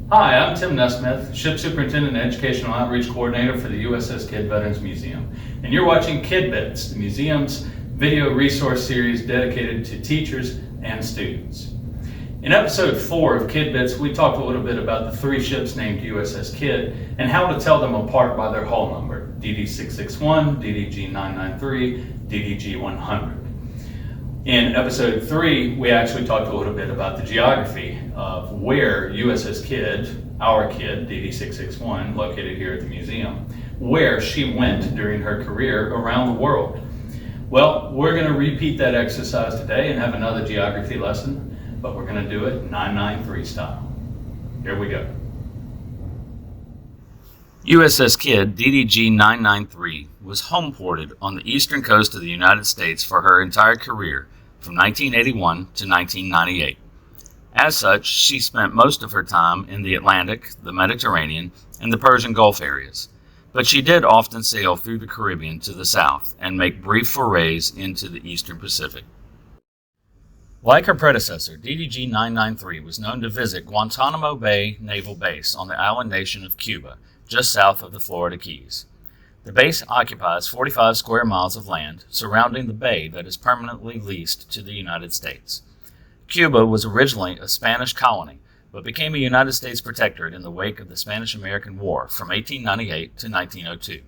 Hi, I'm Tim Nesmith, Ship Superintendent and Educational Outreach Coordinator for the USS KIDD Veterans Museum. And you're watching Kid Bits, the museum's video resource series dedicated to teachers and students. In episode 4 of Kid Bits, we talked a little bit about the 3 ships named USS KIDD and how to tell them apart by their hull number, DD661, DDG993, DDG100. In episode 3, we actually talked a little bit about the geography of where USS KIDD, our KIDD, DD661, located here at the museum, where she went during her career around the world. Well, we're going to repeat that exercise today and have another geography lesson, but we're going to do it 993 style. Here we go. USS KIDD DDG-993 was homeported on the eastern coast of the United States for her entire career from 1981 to 1998. As such, she spent most of her time in the Atlantic, the Mediterranean, and the Persian Gulf areas, but she did often sail through the Caribbean to the south and make brief forays into the eastern Pacific. Like her predecessor, DDG-993 was known to visit Guantanamo Bay Naval Base on the island nation of Cuba, just south of the Florida Keys. The base occupies 45 square miles of land surrounding the bay that is permanently leased to the United States. Cuba was originally a Spanish colony, but became a United States protectorate in the wake of the Spanish-American War from 1898 to 1902.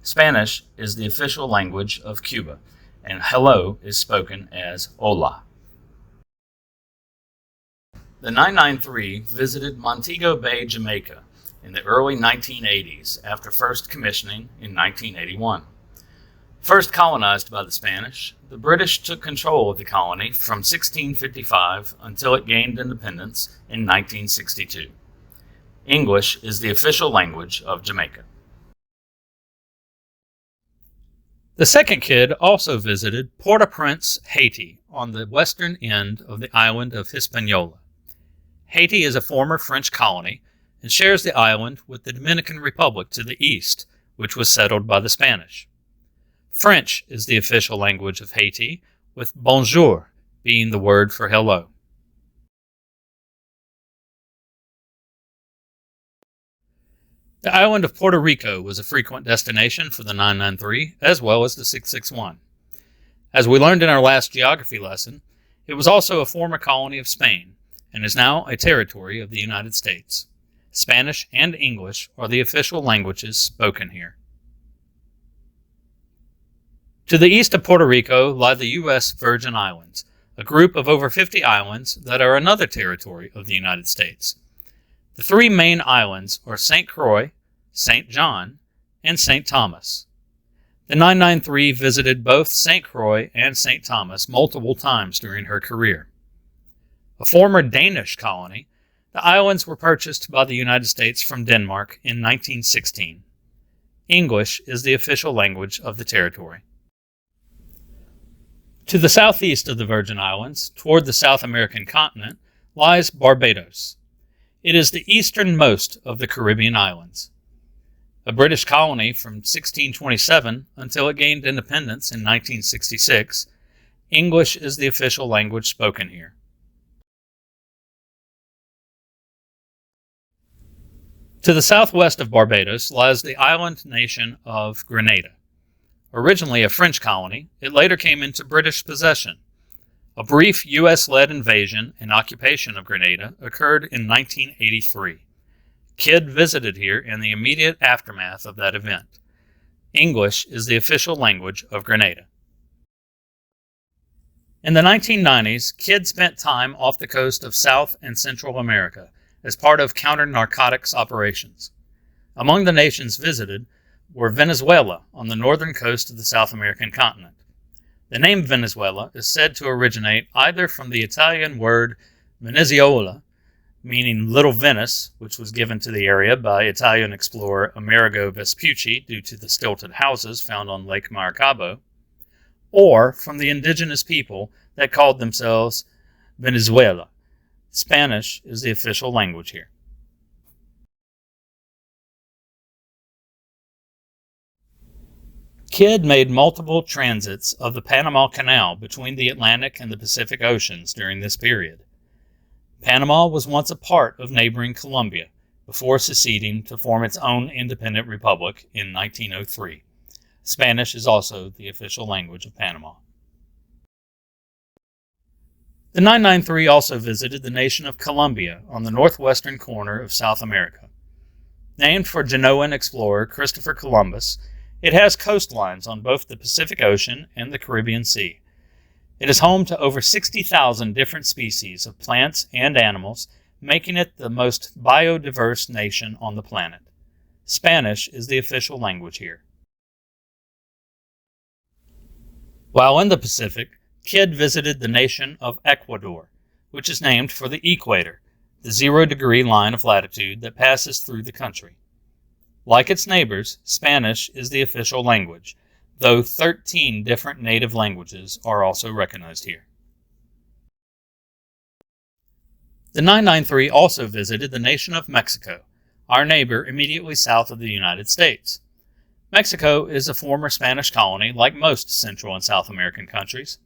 Spanish is the official language of Cuba, and hello is spoken as hola. The 993 visited Montego Bay, Jamaica, in the early 1980s after first commissioning in 1981. First colonized by the Spanish, the British took control of the colony from 1655 until it gained independence in 1962. English is the official language of Jamaica. The second KIDD also visited Port-au-Prince, Haiti, on the western end of the island of Hispaniola. Haiti is a former French colony and shares the island with the Dominican Republic to the east, which was settled by the Spanish. French is the official language of Haiti, with bonjour being the word for hello. The island of Puerto Rico was a frequent destination for the 993, as well as the 661. As we learned in our last geography lesson, it was also a former colony of Spain, and is now a territory of the United States. Spanish and English are the official languages spoken here. To the east of Puerto Rico lie the U.S. Virgin Islands, a group of over 50 islands that are another territory of the United States. The 3 main islands are St. Croix, St. John, and St. Thomas. The 993 visited both St. Croix and St. Thomas multiple times during her career. A former Danish colony, the islands were purchased by the United States from Denmark in 1916. English is the official language of the territory. To the southeast of the Virgin Islands, toward the South American continent, lies Barbados. It is the easternmost of the Caribbean islands. A British colony from 1627 until it gained independence in 1966, English is the official language spoken here. To the southwest of Barbados lies the island nation of Grenada. Originally a French colony, it later came into British possession. A brief U.S.-led invasion and occupation of Grenada occurred in 1983. KIDD visited here in the immediate aftermath of that event. English is the official language of Grenada. In the 1990s, KIDD spent time off the coast of South and Central America as part of counter-narcotics operations. Among the nations visited were Venezuela on the northern coast of the South American continent. The name Venezuela is said to originate either from the Italian word Venezuela, meaning Little Venice, which was given to the area by Italian explorer Amerigo Vespucci due to the stilted houses found on Lake Maracaibo, or from the indigenous people that called themselves Venezuela. Spanish is the official language here. KIDD made multiple transits of the Panama Canal between the Atlantic and the Pacific Oceans during this period. Panama was once a part of neighboring Colombia before seceding to form its own independent republic in 1903. Spanish is also the official language of Panama. The 993 also visited the nation of Colombia on the northwestern corner of South America. Named for Genoan explorer Christopher Columbus, it has coastlines on both the Pacific Ocean and the Caribbean Sea. It is home to over 60,000 different species of plants and animals, making it the most biodiverse nation on the planet. Spanish is the official language here. While in the Pacific, Kidd visited the nation of Ecuador, which is named for the equator, the 0-degree line of latitude that passes through the country. Like its neighbors, Spanish is the official language, though 13 different native languages are also recognized here. The 993 also visited the nation of Mexico, our neighbor immediately south of the United States. Mexico is a former Spanish colony like most Central and South American countries.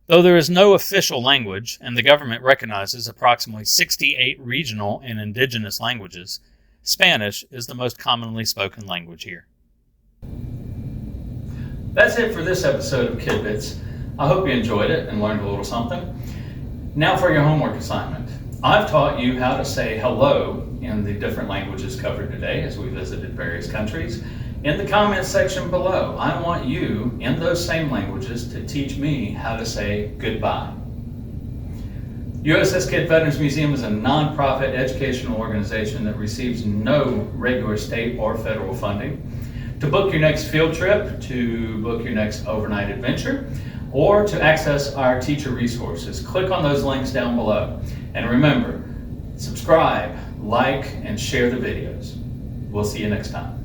Though there is no official language and the government recognizes approximately 68 regional and indigenous languages, Spanish is the most commonly spoken language here. That's it for this episode of Kid Bits. I hope you enjoyed it and learned a little something. Now for your homework assignment. I've taught you how to say hello in the different languages covered today as we visited various countries. In the comments section below, I want you, in those same languages, to teach me how to say goodbye. USS KIDD Veterans Museum is a nonprofit educational organization that receives no regular state or federal funding. To book your next field trip, to book your next overnight adventure, or to access our teacher resources, click on those links down below. And remember, subscribe, like, and share the videos. We'll see you next time.